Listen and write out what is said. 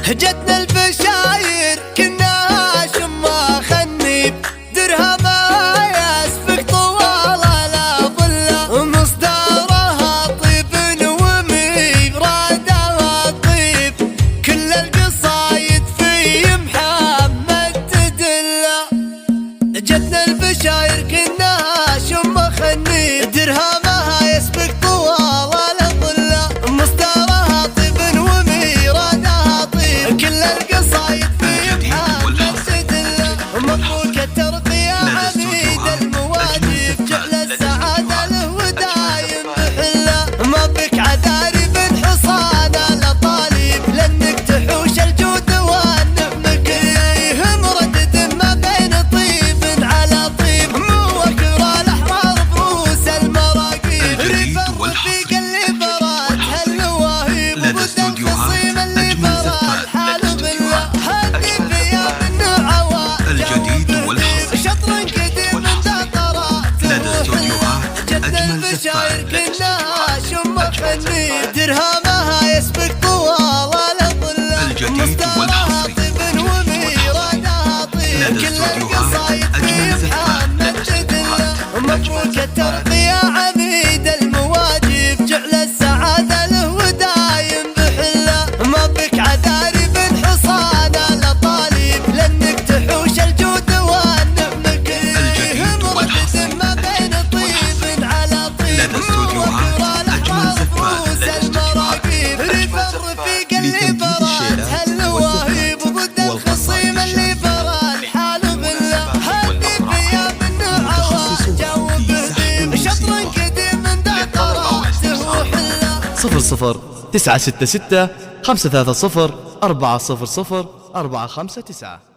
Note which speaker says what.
Speaker 1: جتنا البشاير كنا شما خنيب درهما يسبق طوال الأظلة مصدرها طيب وميرادها طيب كل القصايد في محمد تدله. جتنا البشاير كنا شما خنيب درهما يسبق طوال الأظلة مصدرها طيب وميرادها طيب كل القصايد في محمد تدله. مبروك الترقية عميد المواجب جعل السعادة له ودايم بحله. ما بك عذاري بن حصان الأطالب لأنك تحوش الجود والنعم كليه مردد ما بين طيب على طيب موكر الأحرار بروس المراقيب رفض في قلب برات هالواهيب وبدا الخصيم اللي برا الحال بالله هدي فيا من عواد شطر قديم من دقرات جتنا البشاير كنا شم خنيب درهمها يسبق طوال الأظلة مصدرها طيب وميرادها طيب كل القصايد في محمد تدله. مبروك الترقية عميد المواجب جعل السعادة له ودايم بحله. ما بك عذاري بن حصان الأطالب لأنك تحوش الجود والنعم كليه مردد ما بين طيب على طيب موكر الأحرار بروس المراقيب رفض رفيق اللي برات هالواهيب وضد الخصيم اللي برا الحال بالله هدي فيا من عواد جاوب هديم شطر قديم من دقراته وحله.
Speaker 2: 00 966 530 400 459